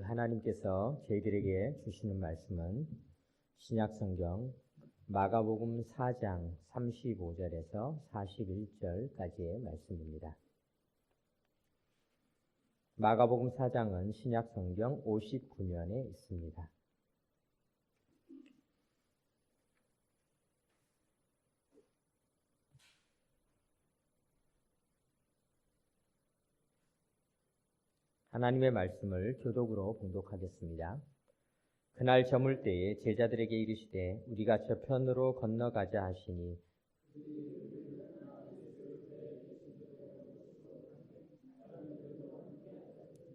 하나님께서 저희들에게 주시는 말씀은 신약성경 마가복음 4장 35절에서 41절까지의 말씀입니다. 마가복음 4장은 신약성경 59면에 있습니다. 하나님의 말씀을 교독으로 봉독하겠습니다. 그날 저물 때에 제자들에게 이르시되 우리가 저편으로 건너가자 하시니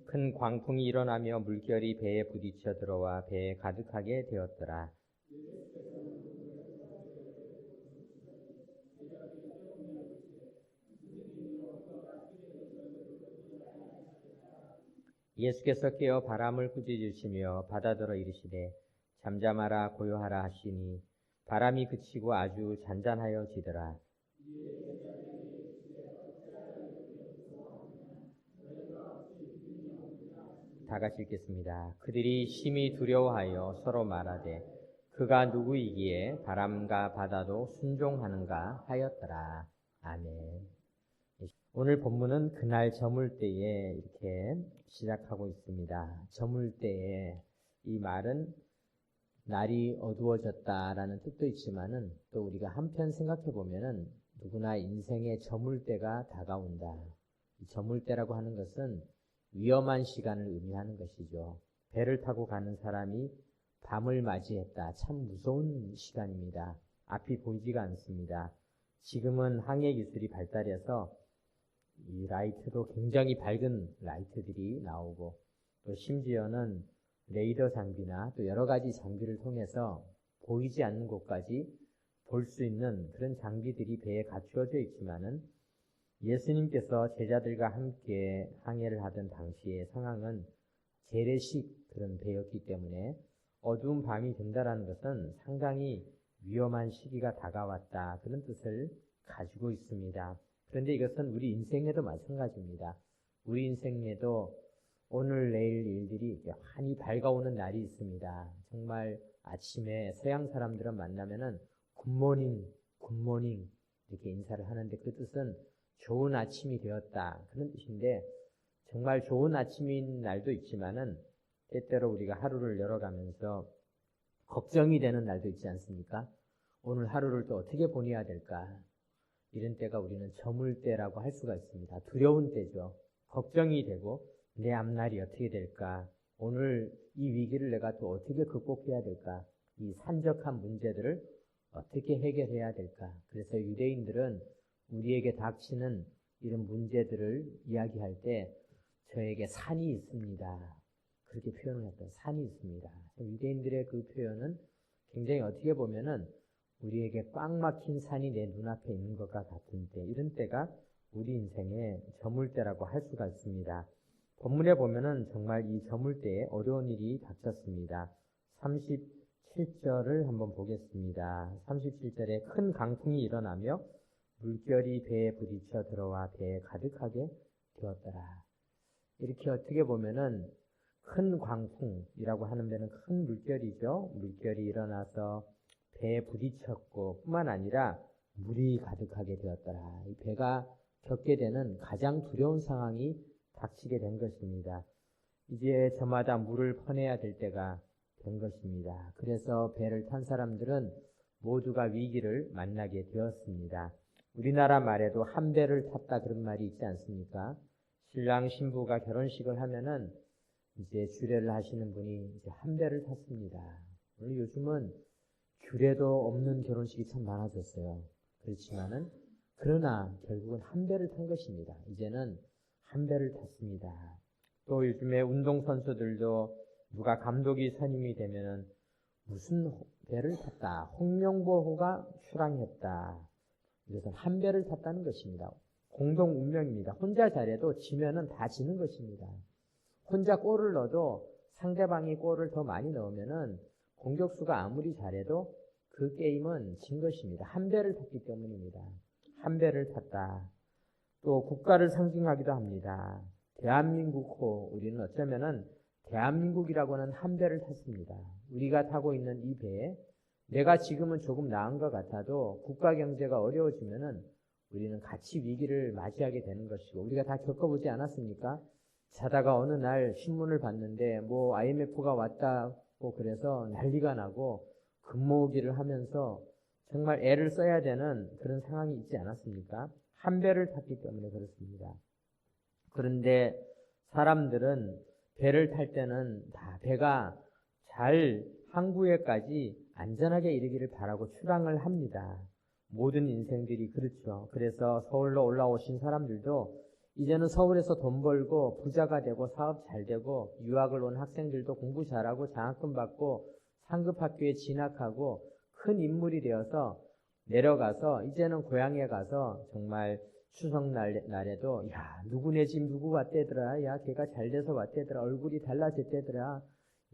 큰 광풍이 일어나며 물결이 배에 부딪혀 들어와 배에 가득하게 되었더라. 예수께서 깨어 바람을 꾸짖으시며 바다더러 이르시되 잠잠하라 고요하라 하시니 바람이 그치고 아주 잔잔하여지더라. 다 같이 읽겠습니다. 그들이 심히 두려워하여 서로 말하되 그가 누구이기에 바람과 바다도 순종하는가 하였더라. 아멘. 오늘 본문은 그날 저물 때에 이렇게 시작하고 있습니다. 저물 때에, 이 말은 날이 어두워졌다라는 뜻도 있지만은 또 우리가 한편 생각해 보면은 누구나 인생의 저물 때가 다가온다. 이 저물 때라고 하는 것은 위험한 시간을 의미하는 것이죠. 배를 타고 가는 사람이 밤을 맞이했다. 참 무서운 시간입니다. 앞이 보이지가 않습니다. 지금은 항해 기술이 발달해서 이 라이트도 굉장히 밝은 라이트들이 나오고 또 심지어는 레이더 장비나 또 여러 가지 장비를 통해서 보이지 않는 곳까지 볼 수 있는 그런 장비들이 배에 갖추어져 있지만은 예수님께서 제자들과 함께 항해를 하던 당시의 상황은 재래식 그런 배였기 때문에 어두운 밤이 된다라는 것은 상당히 위험한 시기가 다가왔다, 그런 뜻을 가지고 있습니다. 그런데 이것은 우리 인생에도 마찬가지입니다. 우리 인생에도 오늘 내일 일들이 환히 밝아오는 날이 있습니다. 정말 아침에 서양 사람들은 만나면은 굿모닝, 굿모닝 이렇게 인사를 하는데 그 뜻은 좋은 아침이 되었다, 그런 뜻인데 정말 좋은 아침인 날도 있지만은 때때로 우리가 하루를 열어가면서 걱정이 되는 날도 있지 않습니까? 오늘 하루를 또 어떻게 보내야 될까? 이런 때가 우리는 저물 때라고 할 수가 있습니다. 두려운 때죠. 걱정이 되고 내 앞날이 어떻게 될까? 오늘 이 위기를 내가 또 어떻게 극복해야 될까? 이 산적한 문제들을 어떻게 해결해야 될까? 그래서 유대인들은 우리에게 닥치는 이런 문제들을 이야기할 때 저에게 산이 있습니다, 그렇게 표현을 했던, 산이 있습니다. 유대인들의 그 표현은 굉장히 어떻게 보면은 우리에게 꽉 막힌 산이 내 눈앞에 있는 것과 같은 때, 이런 때가 우리 인생의 저물 때라고 할 수가 있습니다. 본문에 보면은 정말 이 저물 때에 어려운 일이 닥쳤습니다. 37절을 한번 보겠습니다. 37절에 큰 강풍이 일어나며 물결이 배에 부딪혀 들어와 배에 가득하게 되었더라. 이렇게 어떻게 보면은 큰 광풍이라고 하는 데는 큰 물결이죠. 물결이 일어나서 배에 부딪혔고 뿐만 아니라 물이 가득하게 되었더라. 이 배가 겪게 되는 가장 두려운 상황이 닥치게 된 것입니다. 이제 저마다 물을 퍼내야 될 때가 된 것입니다. 그래서 배를 탄 사람들은 모두가 위기를 만나게 되었습니다. 우리나라 말에도 한 배를 탔다, 그런 말이 있지 않습니까? 신랑 신부가 결혼식을 하면은 이제 주례를 하시는 분이 이제 한 배를 탔습니다. 오늘 요즘은 주례도 없는 결혼식이 참 많아졌어요. 그렇지만은 그러나 결국은 한 배를 탄 것입니다. 이제는 한 배를 탔습니다. 또 요즘에 운동선수들도 누가 감독이 선임이 되면은 무슨 배를 탔다, 홍명보호가 출항했다, 그래서 한 배를 탔다는 것입니다. 공동 운명입니다. 혼자 잘해도 지면은 다 지는 것입니다. 혼자 골을 넣어도 상대방이 골을 더 많이 넣으면은 공격수가 아무리 잘해도 그 게임은 진 것입니다. 한 배를 탔기 때문입니다. 한 배를 탔다. 또 국가를 상징하기도 합니다. 대한민국호, 우리는 어쩌면은 대한민국이라고는 한 배를 탔습니다. 우리가 타고 있는 이 배에 내가 지금은 조금 나은 것 같아도 국가 경제가 어려워지면은 우리는 같이 위기를 맞이하게 되는 것이고, 우리가 다 겪어보지 않았습니까? 자다가 어느 날 신문을 봤는데 뭐 IMF가 왔다고 그래서 난리가 나고 금모으기를 하면서 정말 애를 써야 되는 그런 상황이 있지 않았습니까? 한 배를 탔기 때문에 그렇습니다. 그런데 사람들은 배를 탈 때는 다 배가 잘 항구에까지 안전하게 이르기를 바라고 출항을 합니다. 모든 인생들이 그렇죠. 그래서 서울로 올라오신 사람들도 이제는 서울에서 돈 벌고 부자가 되고 사업 잘 되고, 유학을 온 학생들도 공부 잘하고 장학금 받고 상급 학교에 진학하고 큰 인물이 되어서 내려가서 이제는 고향에 가서 정말 추석날에도 야, 누구네 집 누구 왔대더라, 야, 걔가 잘 돼서 왔대더라, 얼굴이 달라졌대더라,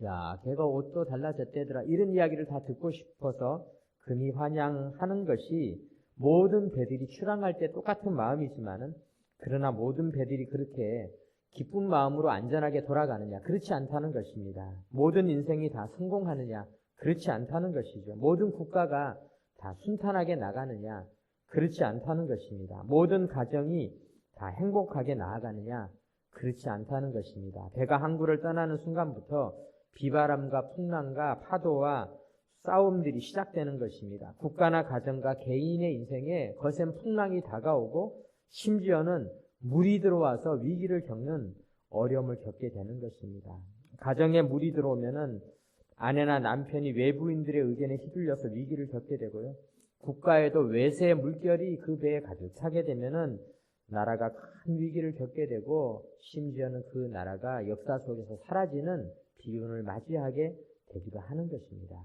야, 걔가 옷도 달라졌대더라, 이런 이야기를 다 듣고 싶어서 금이 환영하는 것이 모든 배들이 출항할 때 똑같은 마음이지만은, 그러나 모든 배들이 그렇게 기쁜 마음으로 안전하게 돌아가느냐? 그렇지 않다는 것입니다. 모든 인생이 다 성공하느냐? 그렇지 않다는 것이죠. 모든 국가가 다 순탄하게 나가느냐? 그렇지 않다는 것입니다. 모든 가정이 다 행복하게 나아가느냐? 그렇지 않다는 것입니다. 배가 항구를 떠나는 순간부터 비바람과 풍랑과 파도와 싸움들이 시작되는 것입니다. 국가나 가정과 개인의 인생에 거센 풍랑이 다가오고 심지어는 물이 들어와서 위기를 겪는 어려움을 겪게 되는 것입니다. 가정에 물이 들어오면은 아내나 남편이 외부인들의 의견에 휘둘려서 위기를 겪게 되고요. 국가에도 외세의 물결이 그 배에 가득 차게 되면은 나라가 큰 위기를 겪게 되고, 심지어는 그 나라가 역사 속에서 사라지는 비운을 맞이하게 되기도 하는 것입니다.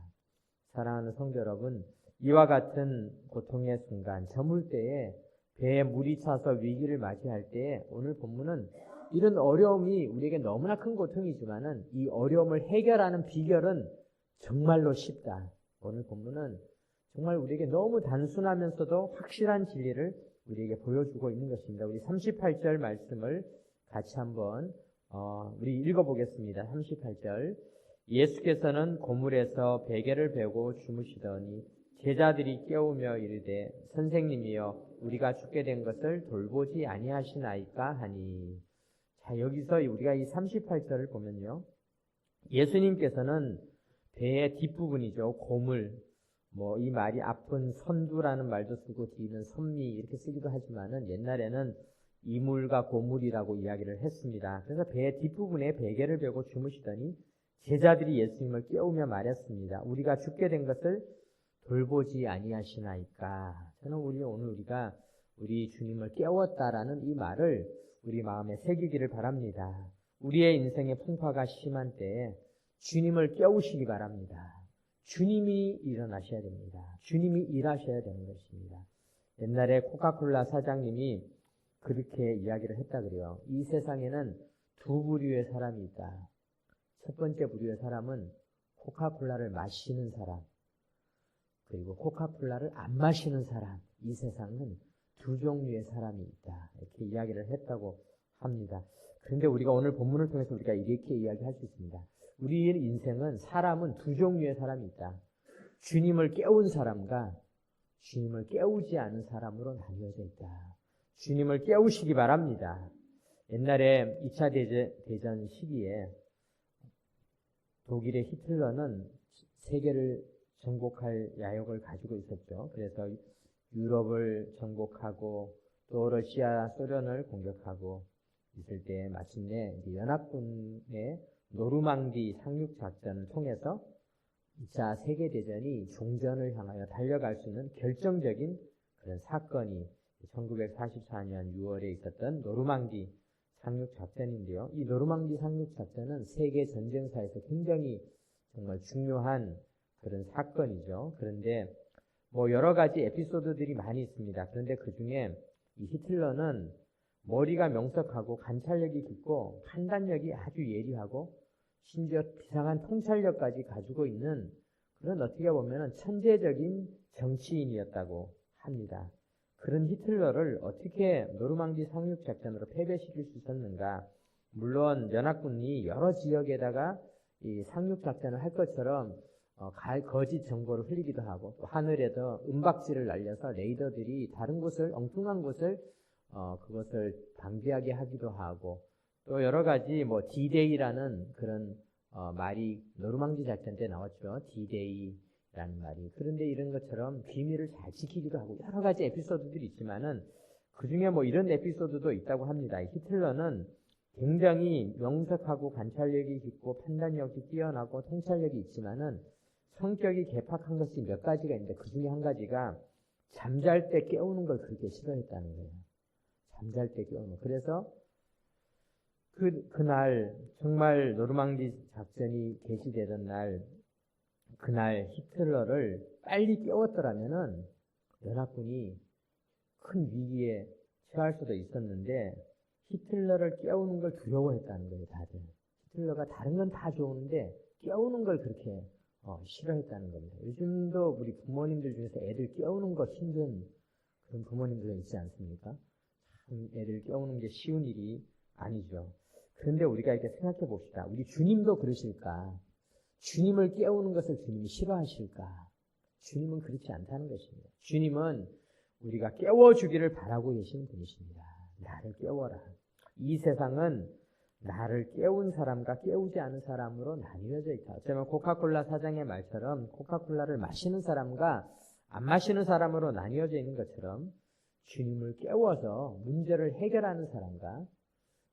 사랑하는 성도 여러분, 이와 같은 고통의 순간, 저물 때에 배에 물이 차서 위기를 맞이할 때에 오늘 본문은 이런 어려움이 우리에게 너무나 큰 고통이지만은 이 어려움을 해결하는 비결은 정말로 쉽다. 오늘 본문은 정말 우리에게 너무 단순하면서도 확실한 진리를 우리에게 보여주고 있는 것입니다. 우리 38절 말씀을 같이 한번 우리 읽어보겠습니다. 38절. 예수께서는 고물에서 베개를 베고 주무시더니 제자들이 깨우며 이르되 선생님이여 우리가 죽게 된 것을 돌보지 아니하시나이까 하니. 자, 여기서 우리가 이 38절을 보면요, 예수님께서는 배의 뒷부분이죠, 고물, 뭐 이 말이 아픈 선두라는 말도 쓰고 뒤는 선미 이렇게 쓰기도 하지만은 옛날에는 이물과 고물이라고 이야기를 했습니다. 그래서 배의 뒷부분에 베개를 베고 주무시더니 제자들이 예수님을 깨우며 말했습니다. 우리가 죽게 된 것을 돌보지 아니하시나이까. 저는 오늘 우리가 우리 주님을 깨웠다라는 이 말을 우리 마음에 새기기를 바랍니다. 우리의 인생의 풍파가 심한 때에 주님을 깨우시기 바랍니다. 주님이 일어나셔야 됩니다. 주님이 일하셔야 되는 것입니다. 옛날에 코카콜라 사장님이 그렇게 이야기를 했다 그래요. 이 세상에는 두 부류의 사람이 있다. 첫 번째 부류의 사람은 코카콜라를 마시는 사람, 그리고 코카콜라를 안 마시는 사람. 이 세상은 두 종류의 사람이 있다. 이렇게 이야기를 했다고 합니다. 그런데 우리가 오늘 본문을 통해서 우리가 이렇게 이야기할 수 있습니다. 우리의 인생은, 사람은 두 종류의 사람이 있다. 주님을 깨운 사람과 주님을 깨우지 않은 사람으로 나뉘어져 있다. 주님을 깨우시기 바랍니다. 옛날에 2차 대전 시기에 독일의 히틀러는 세계를 정복할 야욕을 가지고 있었죠. 그래서 유럽을 정복하고 또 러시아, 소련을 공격하고 있을 때 마침내 연합군의 노르망디 상륙작전을 통해서 2차 세계대전이 종전을 향하여 달려갈 수 있는 결정적인 그런 사건이 1944년 6월에 있었던 노르망디 상륙작전인데요. 이 노르망디 상륙작전은 세계 전쟁사에서 굉장히 정말 중요한 그런 사건이죠. 그런데 뭐 여러 가지 에피소드들이 많이 있습니다. 그런데 그 중에 이 히틀러는 머리가 명석하고 관찰력이 깊고 판단력이 아주 예리하고 심지어 비상한 통찰력까지 가지고 있는 그런, 어떻게 보면 천재적인 정치인이었다고 합니다. 그런 히틀러를 어떻게 노르망디 상륙작전으로 패배시킬 수 있었는가? 물론 연합군이 여러 지역에다가 이 상륙 작전을 할 것처럼 거짓 정보를 흘리기도 하고, 또 하늘에서 은박지를 날려서 레이더들이 다른 곳을, 엉뚱한 곳을 그것을 방지하게 하기도 하고, 또 여러 가지 D-Day라는 그런 말이 노르망디 작전 때 나왔죠. D-Day라는 말이. 그런데 이런 것처럼 비밀을 잘 지키기도 하고 여러 가지 에피소드들이 있지만은 그 중에 이런 에피소드도 있다고 합니다. 히틀러는 굉장히 명석하고 관찰력이 깊고 판단력이 뛰어나고 통찰력이 있지만은 성격이 개팍한 것이 몇 가지가 있는데, 그 중에 한 가지가 잠잘 때 깨우는 걸 그렇게 싫어했다는 거예요. 잠잘 때 깨우는 거. 그래서 그날 정말 노르망디 작전이 개시되던 날, 그날 히틀러를 빨리 깨웠더라면은 연합군이 큰 위기에 처할 수도 있었는데, 히틀러를 깨우는 걸 두려워했다는 거예요, 다들. 히틀러가 다른 건 다 좋은데 깨우는 걸 그렇게 싫어했다는 겁니다. 요즘도 우리 부모님들 중에서 애들 깨우는 거 힘든 그런 부모님들 있지 않습니까? 참 애들 깨우는 게 쉬운 일이 아니죠. 그런데 우리가 이렇게 생각해 봅시다. 우리 주님도 그러실까? 주님을 깨우는 것을 주님이 싫어하실까? 주님은 그렇지 않다는 것입니다. 주님은 우리가 깨워주기를 바라고 계신 분이십니다. 나를 깨워라. 이 세상은 나를 깨운 사람과 깨우지 않은 사람으로 나뉘어져 있다. 어쩌면 코카콜라 사장의 말처럼 코카콜라를 마시는 사람과 안 마시는 사람으로 나뉘어져 있는 것처럼, 주님을 깨워서 문제를 해결하는 사람과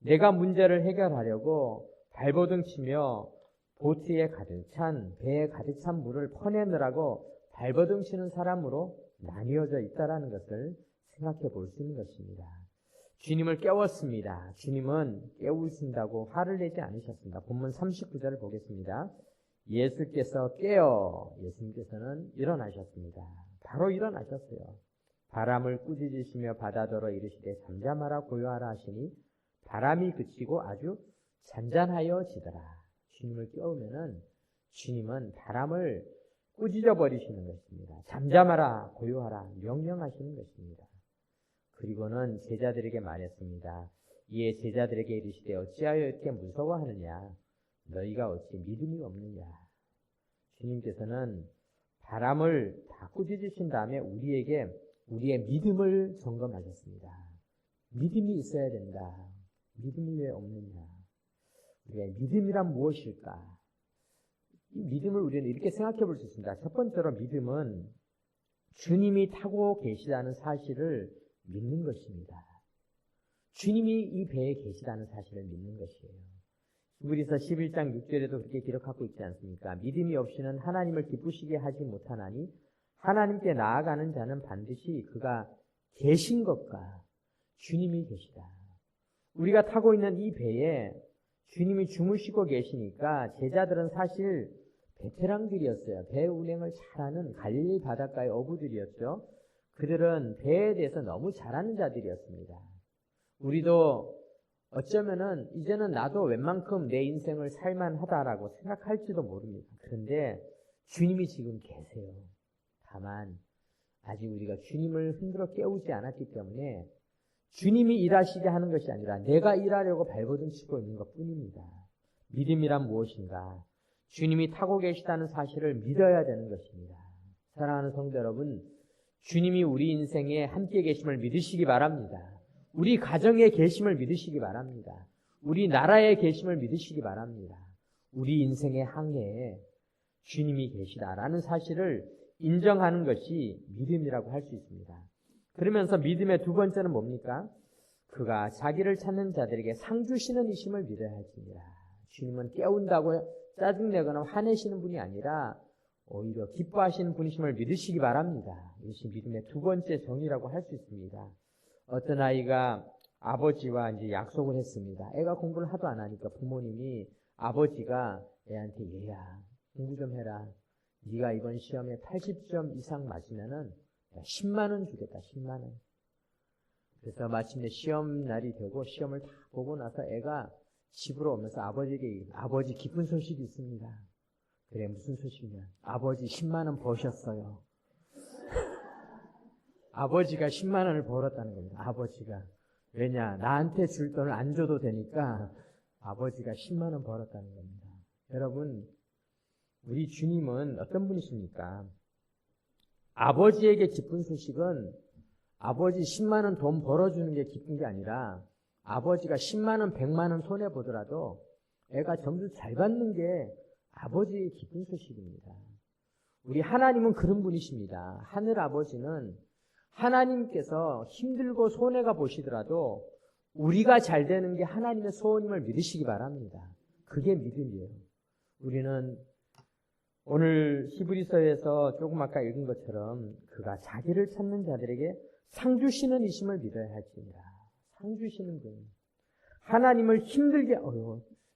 내가 문제를 해결하려고 발버둥 치며 보트에 가득 찬, 배에 가득 찬 물을 퍼내느라고 발버둥 치는 사람으로 나뉘어져 있다는 것을 생각해 볼 수 있는 것입니다. 주님을 깨웠습니다. 주님은 깨우신다고 화를 내지 않으셨습니다. 본문 39절을 보겠습니다. 예수께서 깨어 예수님께서는 일어나셨습니다. 바로 일어나셨어요. 바람을 꾸짖으시며 바다더러 이르시되 잠잠하라 고요하라 하시니 바람이 그치고 아주 잔잔하여지더라. 주님을 깨우면은 주님은 바람을 꾸짖어 버리시는 것입니다. 잠잠하라 고요하라 명령하시는 것입니다. 그리고는 제자들에게 말했습니다. 이에 제자들에게 이르시되 어찌하여 이렇게 무서워하느냐? 너희가 어찌 믿음이 없느냐? 주님께서는 바람을 다 꾸짖으신 다음에 우리에게 우리의 믿음을 점검하셨습니다. 믿음이 있어야 된다. 믿음이 왜 없느냐? 우리의 믿음이란 무엇일까? 이 믿음을 우리는 이렇게 생각해 볼 수 있습니다. 첫 번째로 믿음은 주님이 타고 계시다는 사실을 믿는 것입니다. 주님이 이 배에 계시다는 사실을 믿는 것이에요. 히브리서 11장 6절에도 그렇게 기록하고 있지 않습니까? 믿음이 없이는 하나님을 기쁘시게 하지 못하나니 하나님께 나아가는 자는 반드시 그가 계신 것과 주님이 계시다. 우리가 타고 있는 이 배에 주님이 주무시고 계시니까 제자들은 사실 베테랑들이었어요. 배 운행을 잘하는 갈릴리 바닷가의 어부들이었죠. 그들은 배에 대해서 너무 잘 아는 자들이었습니다. 우리도 어쩌면은 이제는 나도 웬만큼 내 인생을 살만하다라고 생각할지도 모릅니다. 그런데 주님이 지금 계세요. 다만 아직 우리가 주님을 흔들어 깨우지 않았기 때문에 주님이 일하시게 하는 것이 아니라 내가 일하려고 발버둥 치고 있는 것뿐입니다. 믿음이란 무엇인가? 주님이 타고 계시다는 사실을 믿어야 되는 것입니다. 사랑하는 성도 여러분, 주님이 우리 인생에 함께 계심을 믿으시기 바랍니다. 우리 가정에 계심을 믿으시기 바랍니다. 우리 나라에 계심을 믿으시기 바랍니다. 우리 인생의 항해에 주님이 계시다라는 사실을 인정하는 것이 믿음이라고 할 수 있습니다. 그러면서 믿음의 두 번째는 뭡니까? 그가 자기를 찾는 자들에게 상 주시는 이심을 믿어야 할지니라. 주님은 깨운다고 짜증내거나 화내시는 분이 아니라 오히려 기뻐하시는 분이심을 믿으시기 바랍니다. 이것이 믿음의 두 번째 정의라고 할 수 있습니다. 어떤 아이가 아버지와 이제 약속을 했습니다. 애가 공부를 하도 안 하니까 부모님이 아버지가 애한테 얘야 공부 좀 해라. 네가 이번 시험에 80점 이상 맞으면은 10만 원 주겠다. 10만 원. 그래서 마침내 시험 날이 되고 시험을 다 보고 나서 애가 집으로 오면서 아버지에게 아버지 기쁜 소식이 있습니다. 그래 무슨 소식이냐? 아버지 10만 원 버셨어요. 아버지가 10만 원을 벌었다는 겁니다. 아버지가. 왜냐? 나한테 줄 돈을 안 줘도 되니까 아버지가 10만 원 벌었다는 겁니다. 여러분, 우리 주님은 어떤 분이십니까? 아버지에게 기쁜 소식은 아버지 10만 원 돈 벌어주는 게 기쁜 게 아니라 아버지가 10만 원, 100만 원 손해보더라도 애가 점수 잘 받는 게 아버지의 기쁜 소식입니다. 우리 하나님은 그런 분이십니다. 하늘 아버지는 하나님께서 힘들고 손해가 보시더라도 우리가 잘 되는 게 하나님의 소원임을 믿으시기 바랍니다. 그게 믿음이에요. 우리는 오늘 히브리서에서 조금 아까 읽은 것처럼 그가 자기를 찾는 자들에게 상 주시는 이심을 믿어야 할지니라. 상 주시는 분. 하나님을 힘들게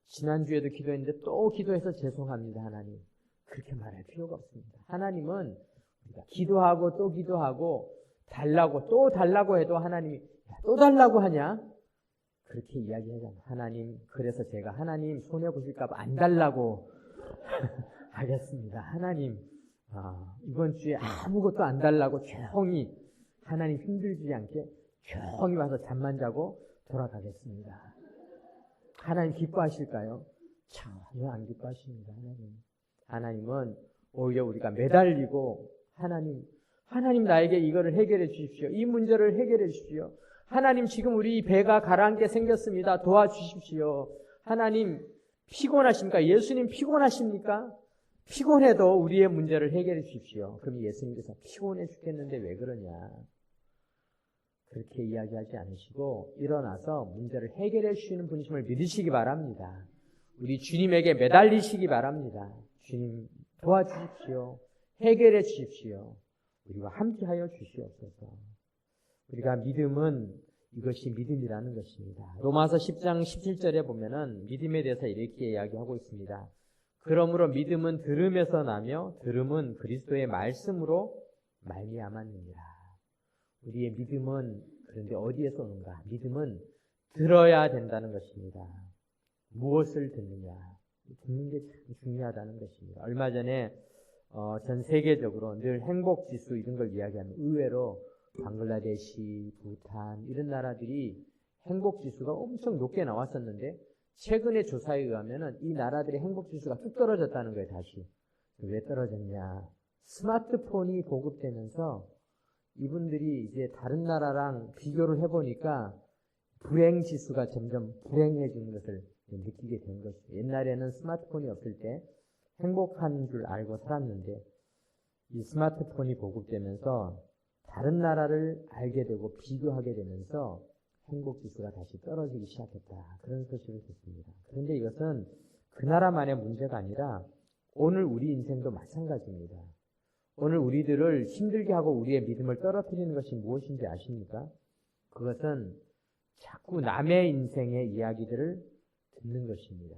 지난주에도 기도했는데 또 기도해서 죄송합니다. 하나님. 그렇게 말할 필요가 없습니다. 하나님은 우리가 기도하고 또 기도하고 달라고 또 달라고 해도 하나님이 또 달라고 하냐? 그렇게 이야기하잖아요. 하나님, 그래서 제가 하나님 손해보실까 봐 안 달라고 하겠습니다. 하나님, 이번 주에 아무것도 안 달라고 조용히 하나님 힘들지 않게 조용히 와서 잠만 자고 돌아가겠습니다. 하나님 기뻐하실까요? 전혀 안 기뻐하십니다. 하나님은 오히려 우리가 매달리고 하나님 나에게 이거를 해결해 주십시오. 이 문제를 해결해 주십시오. 하나님 지금 우리 배가 가라앉게 생겼습니다. 도와주십시오. 하나님 피곤하십니까? 예수님 피곤하십니까? 피곤해도 우리의 문제를 해결해 주십시오. 그럼 예수님께서 피곤해 죽겠는데 왜 그러냐? 그렇게 이야기하지 않으시고 일어나서 문제를 해결해 주시는 분이심을 믿으시기 바랍니다. 우리 주님에게 매달리시기 바랍니다. 주님 도와주십시오. 해결해 주십시오. 우리와 함께하여 주시옵소서. 우리가 믿음은 이것이 믿음이라는 것입니다. 로마서 10장 17절에 보면은 믿음에 대해서 이렇게 이야기하고 있습니다. 그러므로 믿음은 들음에서 나며 들음은 그리스도의 말씀으로 말미암았느니라. 우리의 믿음은 그런데 어디에서 오는가? 믿음은 들어야 된다는 것입니다. 무엇을 듣느냐? 듣는 게 참 중요하다는 것입니다. 얼마 전에 전 세계적으로 늘 행복지수 이런 걸 이야기하는 의외로 방글라데시, 부탄 이런 나라들이 행복지수가 엄청 높게 나왔었는데 최근의 조사에 의하면 이 나라들의 행복지수가 뚝 떨어졌다는 거예요. 다시. 왜 떨어졌냐? 스마트폰이 보급되면서 이분들이 이제 다른 나라랑 비교를 해보니까 불행지수가 점점 불행해지는 것을 느끼게 된 것이죠. 옛날에는 스마트폰이 없을 때 행복한 줄 알고 살았는데 이 스마트폰이 보급되면서 다른 나라를 알게 되고 비교하게 되면서 행복지수가 다시 떨어지기 시작했다. 그런 소식을 듣습니다. 그런데 이것은 그 나라만의 문제가 아니라 오늘 우리 인생도 마찬가지입니다. 오늘 우리들을 힘들게 하고 우리의 믿음을 떨어뜨리는 것이 무엇인지 아십니까? 그것은 자꾸 남의 인생의 이야기들을 듣는 것입니다.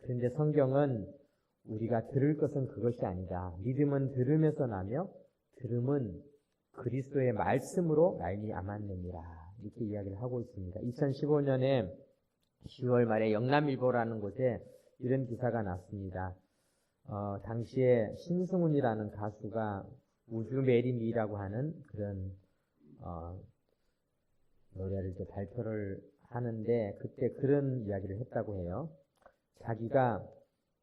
그런데 성경은 우리가 들을 것은 그것이 아니다. 믿음은 들음에서 나며 들음은 그리스도의 말씀으로 말미암았느니라. 이렇게 이야기를 하고 있습니다. 2015년에 10월 말에 영남일보라는 곳에 이런 기사가 났습니다. 당시에 신승훈이라는 가수가 우주메리미라고 하는 그런 노래를 이제 발표를 하는데 그때 그런 이야기를 했다고 해요. 자기가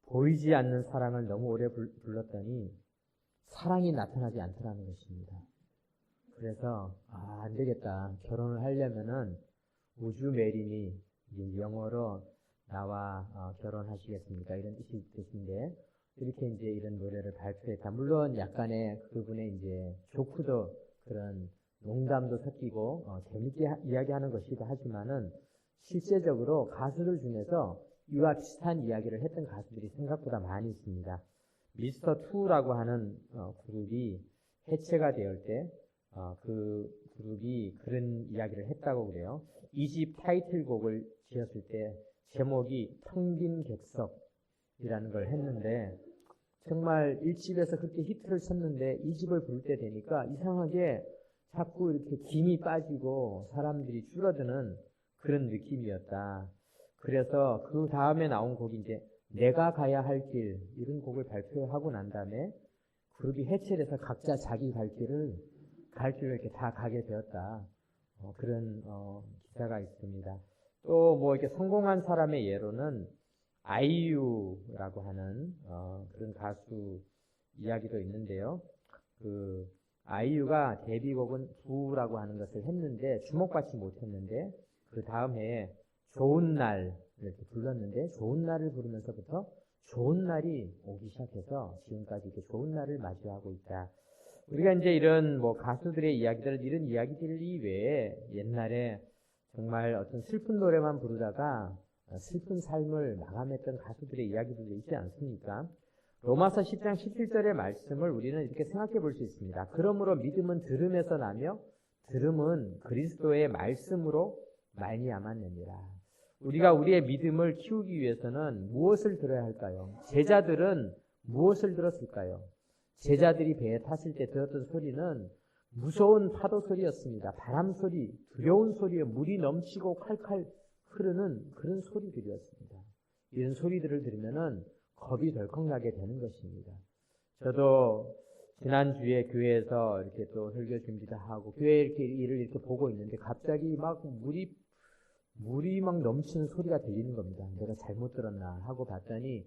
보이지 않는 사랑을 너무 오래 불렀더니 사랑이 나타나지 않더라는 것입니다. 그래서 안 되겠다. 결혼을 하려면은 우주메리미, 영어로 나와 결혼하시겠습니까? 이런 뜻인데 이렇게 이제 이런 노래를 발표했다. 물론 약간의 그분의 이제 조크도 그런 농담도 섞이고 재밌게 이야기하는 것이기도 하지만은 실제적으로 가수들 중에서 이와 비슷한 이야기를 했던 가수들이 생각보다 많이 있습니다. 미스터2라고 하는 그룹이 해체가 되었을 때 그 그룹이 그런 이야기를 했다고 그래요. 2집 타이틀곡을 지었을 때 제목이 텅 빈 객석이라는 걸 했는데 정말 1집에서 그렇게 히트를 쳤는데 2집을 부를 때 되니까 이상하게 자꾸 이렇게 김이 빠지고 사람들이 줄어드는 그런 느낌이었다. 그래서 그 다음에 나온 곡이 이제 내가 가야 할 길 이런 곡을 발표하고 난 다음에 그룹이 해체돼서 각자 자기 갈 길을 이렇게 다 가게 되었다. 그런 기사가 있습니다. 또 뭐 이렇게 성공한 사람의 예로는 아이유라고 하는 그런 가수 이야기도 있는데요. 그 아이유가 데뷔곡은 부라고 하는 것을 했는데 주목받지 못했는데 그 다음 해에 좋은 날 이렇게 불렀는데 좋은 날을 부르면서부터 좋은 날이 오기 시작해서 지금까지 이렇게 좋은 날을 맞이하고 있다. 우리가 이제 이런 뭐 가수들의 이야기들, 이런 이야기들 이외에 옛날에 정말 어떤 슬픈 노래만 부르다가 슬픈 삶을 마감했던 가수들의 이야기들도 있지 않습니까? 로마서 10장 17절의 말씀을 우리는 이렇게 생각해 볼 수 있습니다. 그러므로 믿음은 들음에서 나며 들음은 그리스도의 말씀으로 말미암았느니라. 우리가 우리의 믿음을 키우기 위해서는 무엇을 들어야 할까요? 제자들은 무엇을 들었을까요? 제자들이 배에 탔을 때 들었던 소리는 무서운 파도 소리였습니다. 바람 소리, 두려운 소리요. 물이 넘치고 칼칼 흐르는 그런 소리들이었습니다. 이런 소리들을 들으면은 겁이 덜컥 나게 되는 것입니다. 저도 지난주에 교회에서 이렇게 또 설교 준비도 하고 교회 이렇게 일을 이렇게 보고 있는데 갑자기 막 물이 막 넘치는 소리가 들리는 겁니다. 내가 잘못 들었나 하고 봤더니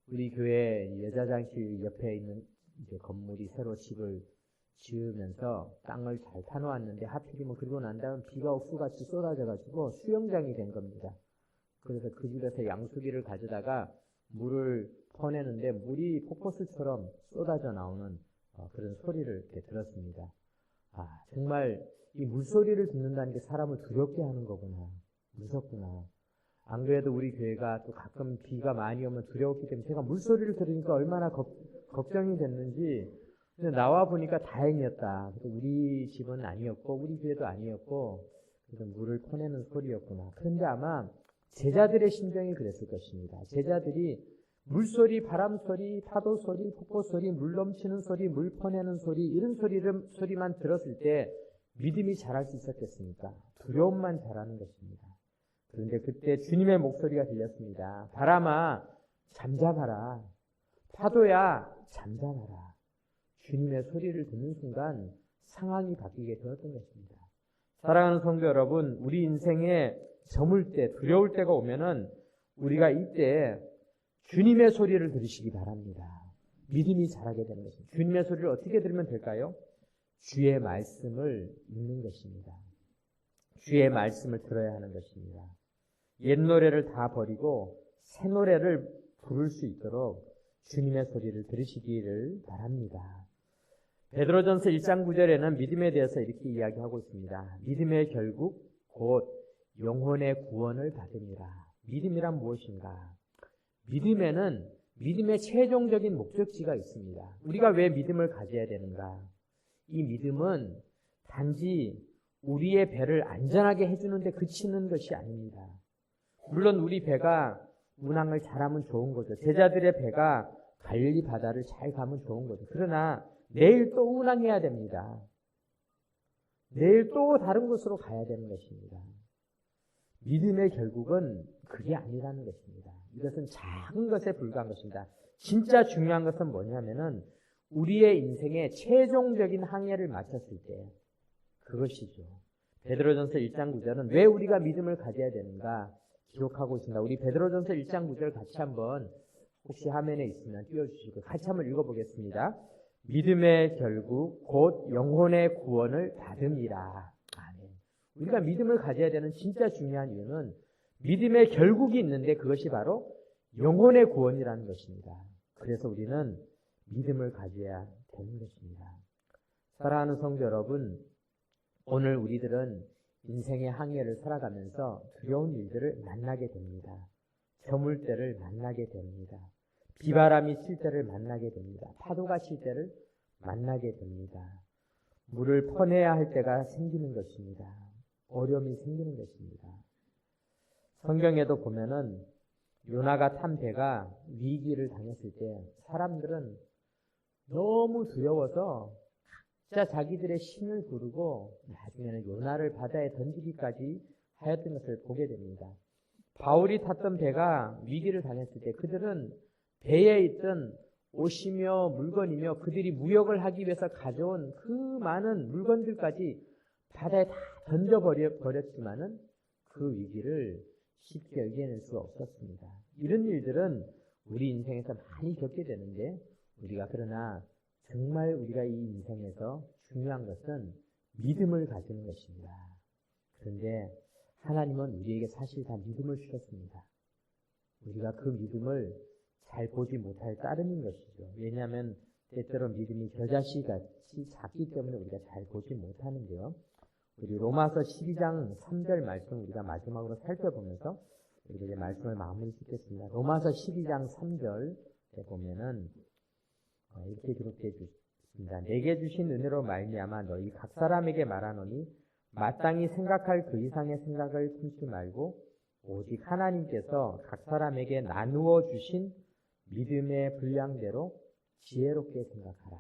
우리 교회 여자장실 옆에 있는 이제 건물이 새로 집을 지으면서 땅을 잘 파놓았는데 하필이면 그리고 난 다음 비가 옥수같이 쏟아져가지고 수영장이 된 겁니다. 그래서 그 집에서 양수기를 가져다가 물을 퍼내는데 물이 폭포수처럼 쏟아져 나오는 그런 소리를 이렇게 들었습니다. 정말 이 물소리를 듣는다는 게 사람을 두렵게 하는 거구나. 무섭구나. 안 그래도 우리 교회가 또 가끔 비가 많이 오면 두려웠기 때문에 제가 물소리를 들으니까 얼마나 걱정이 됐는지 근데 나와 보니까 다행이었다. 우리 집은 아니었고 우리 교회도 아니었고 그래서 물을 퍼내는 소리였구나. 그런데 아마 제자들의 심정이 그랬을 것입니다. 제자들이 물소리, 바람소리, 파도소리, 폭포소리, 물 넘치는 소리, 물 퍼내는 소리 이런 소리만 들었을 때 믿음이 자랄 수 있었겠습니까? 두려움만 자라는 것입니다. 그런데 그때 주님의 목소리가 들렸습니다. 바람아, 잠잠하라. 파도야, 잠잠하라. 주님의 소리를 듣는 순간 상황이 바뀌게 되었던 것입니다. 사랑하는 성도 여러분, 우리 인생에 저물 때, 두려울 때가 오면은 우리가 이때 주님의 소리를 들으시기 바랍니다. 믿음이 자라게 되는 것입니다. 주님의 소리를 어떻게 들으면 될까요? 주의 말씀을 읽는 것입니다. 주의 말씀을 들어야 하는 것입니다. 옛 노래를 다 버리고 새 노래를 부를 수 있도록 주님의 소리를 들으시기를 바랍니다. 베드로전서 1장 9절에는 믿음에 대해서 이렇게 이야기하고 있습니다. 믿음의 결국 곧 영혼의 구원을 받으니라. 믿음이란 무엇인가? 믿음에는 믿음의 최종적인 목적지가 있습니다. 우리가 왜 믿음을 가져야 되는가? 이 믿음은 단지 우리의 배를 안전하게 해주는 데 그치는 것이 아닙니다. 물론 우리 배가 운항을 잘하면 좋은 거죠. 제자들의 배가 갈릴리 바다를 잘 가면 좋은 거죠. 그러나 내일 또 운항해야 됩니다. 내일 또 다른 곳으로 가야 되는 것입니다. 믿음의 결국은 그게 아니라는 것입니다. 이것은 작은 것에 불과한 것입니다. 진짜 중요한 것은 뭐냐면은 우리의 인생의 최종적인 항해를 마쳤을 때 그것이죠. 베드로전서 1장 9절은 왜 우리가 믿음을 가져야 되는가 기록하고 있습니다. 우리 베드로전서 1장 9절 같이 한번 혹시 화면에 있으면 띄워주시고 같이 한번 읽어보겠습니다. 믿음의 결국 곧 영혼의 구원을 받음이라. 아멘. 우리가 믿음을 가져야 되는 진짜 중요한 이유는 믿음의 결국이 있는데 그것이 바로 영혼의 구원이라는 것입니다. 그래서 우리는 믿음을 가져야 되는 것입니다. 사랑하는 성도 여러분, 오늘 우리들은 인생의 항해를 살아가면서 두려운 일들을 만나게 됩니다. 저물 때를 만나게 됩니다. 비바람이 칠 때를 만나게 됩니다. 파도가 칠 때를 만나게 됩니다. 물을 퍼내야 할 때가 생기는 것입니다. 어려움이 생기는 것입니다. 성경에도 보면은 요나가 탄 배가 위기를 당했을 때 사람들은 너무 두려워서 각자 자기들의 신을 부르고 나중에는 요나를 바다에 던지기까지 하였던 것을 보게 됩니다. 바울이 탔던 배가 위기를 당했을 때 그들은 배에 있던 옷이며 물건이며 그들이 무역을 하기 위해서 가져온 그 많은 물건들까지 바다에 다 던져버렸지만은 그 위기를 쉽게 여겨낼 수 없었습니다. 이런 일들은 우리 인생에서 많이 겪게 되는데 우리가 그러나 정말 우리가 이 인생에서 중요한 것은 믿음을 가지는 것입니다. 그런데 하나님은 우리에게 사실 다 믿음을 주셨습니다. 우리가 그 믿음을 잘 보지 못할 따름인 것이죠. 왜냐하면 때때로 믿음이 겨자씨같이 작기 때문에 우리가 잘 보지 못하는데요. 우리 로마서 12장 3절 말씀 우리가 마지막으로 살펴보면서 우리가 이제 말씀을 마무리 짓겠습니다. 로마서 12장 3절에 보면은 이렇게 기록되어 있습니다. 내게 주신 은혜로 말미암아 너희 각 사람에게 말하노니 마땅히 생각할 그 이상의 생각을 품지 말고 오직 하나님께서 각 사람에게 나누어 주신 믿음의 분량대로 지혜롭게 생각하라.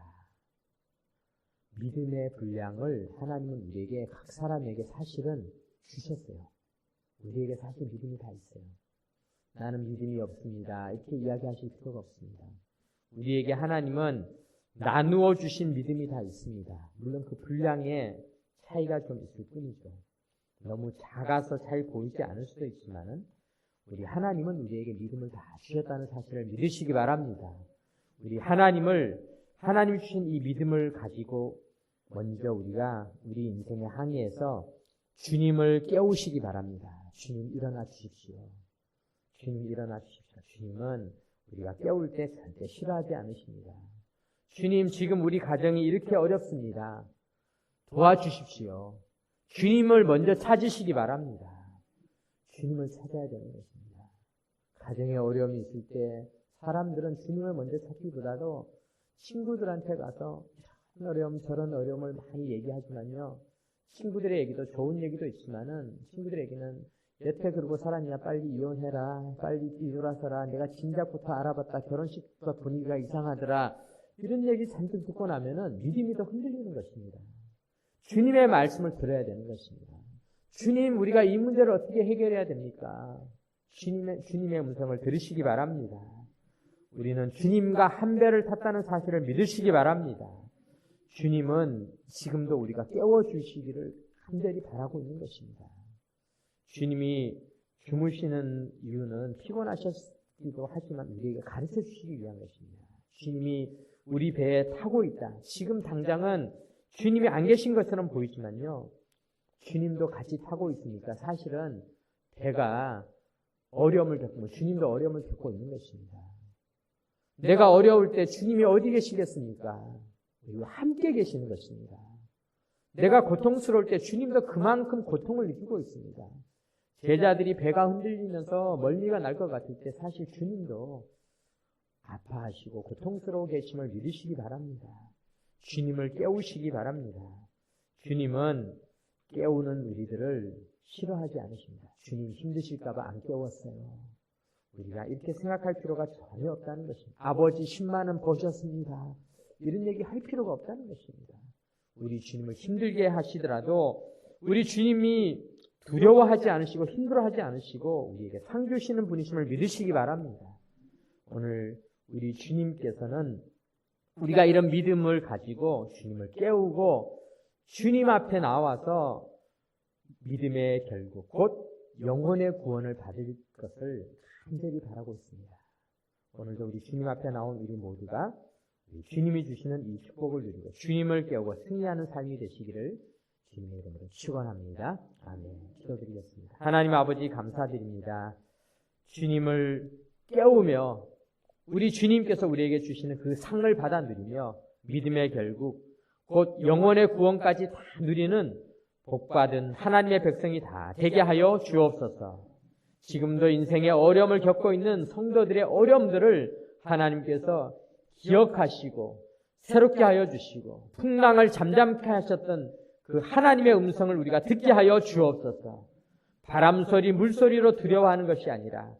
믿음의 분량을 하나님은 우리에게 각 사람에게 사실은 주셨어요. 우리에게 사실 믿음이 다 있어요. 나는 믿음이 없습니다. 이렇게 이야기하실 필요가 없습니다. 우리에게 하나님은 나누어 주신 믿음이 다 있습니다. 물론 그 분량에 차이가 좀 있을 뿐이죠. 너무 작아서 잘 보이지 않을 수도 있지만은 우리 하나님은 우리에게 믿음을 다 주셨다는 사실을 믿으시기 바랍니다. 우리 하나님 주신 이 믿음을 가지고 먼저 우리가 우리 인생의 항해에서 주님을 깨우시기 바랍니다. 주님 일어나 주십시오. 주님 일어나 주십시오. 주님은 우리가 깨울 때 절대 싫어하지 않으십니다. 주님 지금 우리 가정이 이렇게 어렵습니다. 도와주십시오. 주님을 먼저 찾으시기 바랍니다. 주님을 찾아야 되는 것입니다. 가정에 어려움이 있을 때 사람들은 주님을 먼저 찾기보다도 친구들한테 가서 이런 어려움 저런 어려움을 많이 얘기하지만요. 친구들의 얘기도 좋은 얘기도 있지만은 친구들의 얘기는 여태 그러고 살았냐 빨리 이혼해라 빨리 뒤돌아서라 내가 진작부터 알아봤다 결혼식부터 분위기가 이상하더라 이런 얘기 잔뜩 듣고 나면은 믿음이 더 흔들리는 것입니다. 주님의 말씀을 들어야 되는 것입니다. 주님 우리가 이 문제를 어떻게 해결해야 됩니까? 주님의 음성을 들으시기 바랍니다. 우리는 주님과 한 배를 탔다는 사실을 믿으시기 바랍니다. 주님은 지금도 우리가 깨워주시기를 간절히 바라고 있는 것입니다. 주님이 주무시는 이유는 피곤하셨기도 하지만 우리에게 가르쳐 주시기 위한 것입니다. 주님이 우리 배에 타고 있다. 지금 당장은 주님이 안 계신 것처럼 보이지만요. 주님도 같이 타고 있으니까 사실은 배가 어려움을 겪고 주님도 어려움을 겪고 있는 것입니다. 내가 어려울 때 주님이 어디 계시겠습니까? 우리와 함께 계시는 것입니다. 내가 고통스러울 때 주님도 그만큼 고통을 느끼고 있습니다. 제자들이 배가 흔들리면서 멀미가 날 것 같을 때 사실 주님도 아파하시고 고통스러워 계심을 믿으시기 바랍니다. 주님을 깨우시기 바랍니다. 주님은 깨우는 우리들을 싫어하지 않으십니다. 주님 힘드실까 봐 안 깨웠어요. 우리가 이렇게 생각할 필요가 전혀 없다는 것입니다. 아버지 10만 원 버셨습니다. 이런 얘기 할 필요가 없다는 것입니다. 우리 주님을 힘들게 하시더라도 우리 주님이 두려워하지 않으시고 힘들어하지 않으시고 우리에게 상 주시는 분이심을 믿으시기 바랍니다. 오늘 우리 주님께서는 우리가 이런 믿음을 가지고 주님을 깨우고 주님 앞에 나와서 믿음의 결국 곧 영혼의 구원을 받을 것을 간절히 바라고 있습니다. 오늘도 우리 주님 앞에 나온 우리 모두가 주님이 주시는 이 축복을 누리고 주님을 깨우고 승리하는 삶이 되시기를 주님의 이름으로 축원합니다. 아멘. 기도드리겠습니다. 하나님 아버지 감사드립니다. 주님을 깨우며 우리 주님께서 우리에게 주시는 그 상을 받아 누리며 믿음의 결국 곧 영혼의 구원까지 다 누리는 복받은 하나님의 백성이 다 되게 하여 주옵소서. 지금도 인생의 어려움을 겪고 있는 성도들의 어려움들을 하나님께서 기억하시고 새롭게 하여 주시고 풍랑을 잠잠케 하셨던 그 하나님의 음성을 우리가 듣게 하여 주옵소서. 바람소리 물소리로 두려워하는 것이 아니라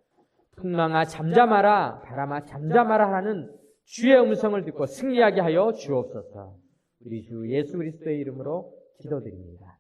풍랑아 잠잠하라 바람아 잠잠하라 하는 주의 음성을 듣고 승리하게 하여 주옵소서. 우리 주 예수 그리스도의 이름으로 기도드립니다.